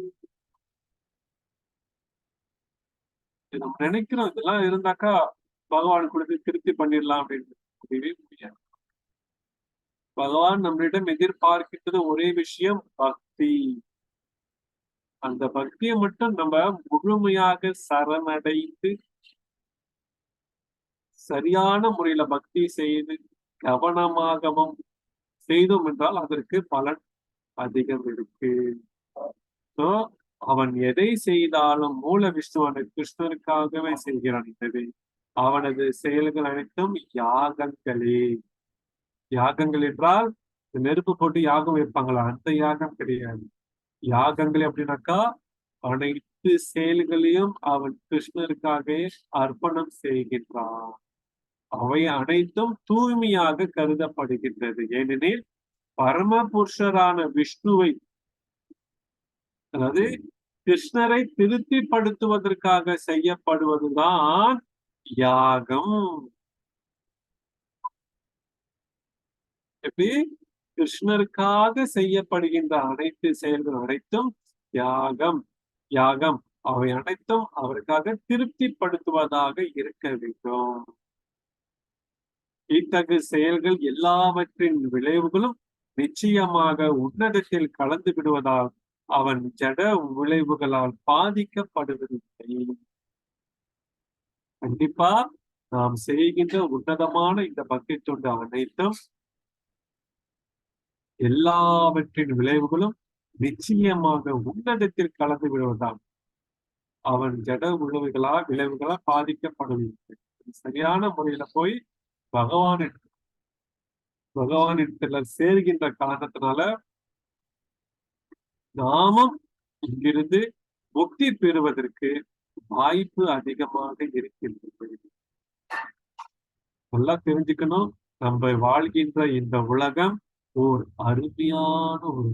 நம்ம நினைக்கிறோம் இதெல்லாம் இருந்தாக்கா பகவான் கொடுத்து திருப்தி பண்ணிடலாம் அப்படின்னு, முடியவே முடியாது. பகவான் நம்மளிடம் எதிர்பார்க்கின்றது ஒரே விஷயம், பக்தி. அந்த பக்தியை மட்டும் நம்ம முழுமையாக சரணடைந்து சரியான முறையில பக்தி செய்து கவனமாகவும் செய்தோம் என்றால் அதற்கு பலன் அதிகம் இருக்கு. அவன் எதை செய்தாலும் மூல விஷ்ணுவான கிருஷ்ணருக்காகவே செய்கிறான். எனவே அவனது செயல்கள் அனைத்தும் யாகங்களே. யாகங்கள் என்றால் நெருப்பு போட்டு யாகம் வைப்பாங்களா, அந்த யாகம் கிடையாது. யாகங்கள் அப்படின்னாக்கா அனைத்து செயல்களையும் அவன் கிருஷ்ணருக்காக அர்ப்பணம் செய்கின்றான். அவை அனைத்தும் தூய்மையாக கருதப்படுகின்றது. ஏனெனில் பரமபுருஷரான விஷ்ணுவை, அதாவது கிருஷ்ணரை திருப்திப்படுத்துவதற்காக செய்யப்படுவதுதான் யாகம். எப்படி கிருஷ்ணருக்காக செய்யப்படுகின்ற அனைத்து செயல்கள் அனைத்தும் யாகம். அவை அனைத்தும் அவருக்காக திருப்திப்படுத்துவதாக இருக்க வேண்டும். இத்தகு செயல்கள் எல்லாவற்றின் விளைவுகளும் நிச்சயமாக உன்னதத்தில் கலந்து விடுவதால் அவன் ஜட விளைவுகளால் பாதிக்கப்படுவதில்லை. கண்டிப்பா நாம் செய்கின்ற உன்னதமான இந்த பக்தி தொண்டு அனைத்தும் எல்லாவற்றின் விளைவுகளும் நிச்சயமாக உன்னதத்தில் கலந்து விடுவதால் அவன் ஜட விளைவுகளால் பாதிக்கப்படுவதில்லை. சரியான முறையில போய் பகவானிடத்துல சேர்கின்ற காரணத்தினால நாமும் இங்கிருந்து முக்தி பெறுவதற்கு வாய்ப்பு அதிகமாக இருக்கின்றது. நல்லா தெரிஞ்சுக்கணும், நம்ம வாழ்கின்ற இந்த உலகம் ஓர் அருமையான ஒரு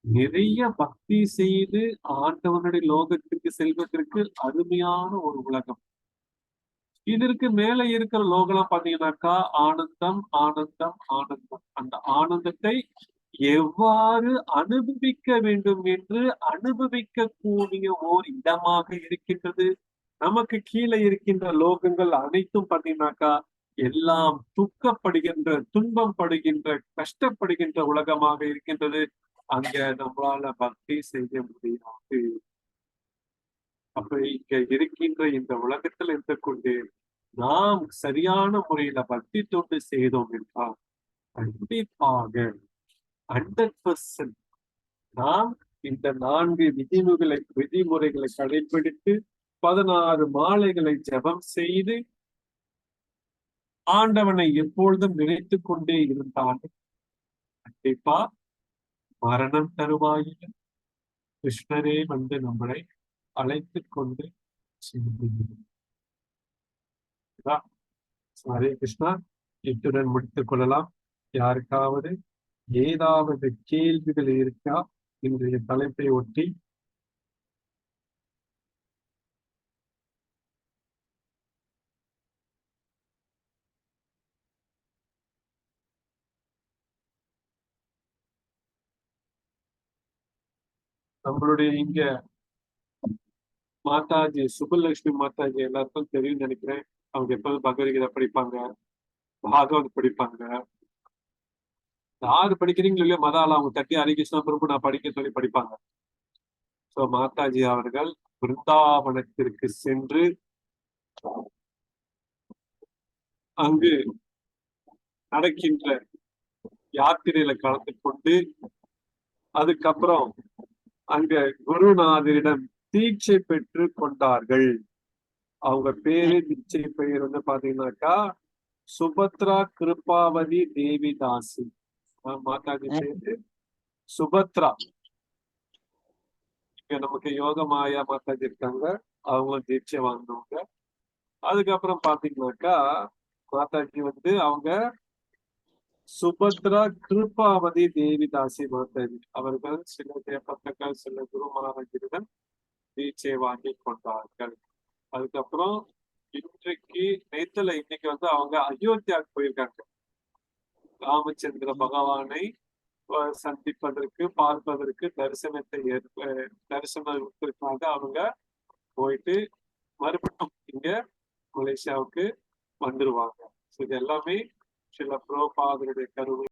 நிறைய பக்தி செய்து ஆண்டவனுடைய லோகத்திற்கு செல்வதற்கு அருமையான ஒரு உலகம். இதற்கு மேல இருக்கிற லோகம் பாத்தீங்கன்னாக்கா ஆனந்தம் ஆனந்தம் ஆனந்தம். அந்த ஆனந்தத்தை எவ்வாறு அனுபவிக்க வேண்டும் என்று அனுபவிக்க கூடிய ஓர் இடமாக இருக்கின்றது. நமக்கு கீழே இருக்கின்ற லோகங்கள் அனைத்தும் பாத்தீங்கன்னாக்கா எல்லாம் துக்கப்படுகின்ற, துன்பம் படுகின்ற, கஷ்டப்படுகின்ற உலகமாக இருக்கின்றது. அங்க நம்மளால பக்தி செய்ய முடியாது. அப்ப இங்க இருக்கின்ற இந்த உலகத்தில் இருந்து கொண்டு நாம் சரியான முறையில பக்தி தொண்டு செய்தோம் என்றால் கண்டிப்பாக 100% நாம் இந்த 4 விதிமுறைகளை கடைபிடித்து 16 மாலைகளை ஜெபம் செய்து ஆண்டவனை எப்பொழுதும் நினைத்து கொண்டே இருந்தாலும் கண்டிப்பா மரணம் தருவாயில் கிருஷ்ணரே வந்து நம்மளை அழைத்து கொண்டு செல்கிறார். ஹரே கிருஷ்ணா. இத்துடன் முடித்துக் கொள்ளலாம். யாருக்காவது ஏதாவது கேள்விகள் இருக்கா இன்றைய தலைப்பை ஒட்டி? நம்மளுடைய இங்க மாதாஜி சுப்புலட்சுமி மாதாஜி எல்லாருக்கும் தெரியும் நினைக்கிறேன். அவங்க எப்போதும் பகவத்கீதை படிப்பாங்க, பாகவத் படிப்பாங்க. யாரு படிக்கிறீங்களோ இல்லையோ மதால அவங்க தட்டி ஹரே கிருஷ்ணா பிரபு நான் படிக்க சொல்லி படிப்பாங்க. சோ மாதாஜி அவர்கள் பிருந்தாவனத்திற்கு சென்று அங்கு நடக்கின்ற யாத்திரையில கலந்து கொண்டு அதுக்கப்புறம் அங்க குருநாதரிடம் தீட்சை பெற்று கொண்டார்கள். அவங்க பேரு தீட்சை பெயர் வந்து பாத்தீங்கன்னாக்கா சுபத்ரா கிருபாவதி தேவிதாசி. மாதாஜி பேரு சுபத்ரா. இங்க நமக்கு யோக மாயா மாதாஜி இருக்காங்க, அவங்க தீட்சை வாங்கினவங்க. அதுக்கப்புறம் பாத்தீங்கன்னாக்கா மாதாஜி வந்து அவங்க சுபத்ரா கிருபாவதி தேவிதாசி மாதாஜி அவர்கள் சில தேவத்தர்கள் சில குருமாரர்களிடம் தீட்சை வாங்கி கொண்டார்கள். அதுக்கப்புறம் இன்னைக்கு வந்து அவங்க அயோத்தியாவுக்கு போயிருக்காங்க. ராமச்சந்திர பகவானை சந்திப்பதற்கு, பார்ப்பதற்கு, தரிசனத்திற்காக அவங்க போயிட்டு மறுபடியும் இங்க மலேசியாவுக்கு வந்துருவாங்க. இது எல்லாமே சில பிரபுபாதருடைய கருவை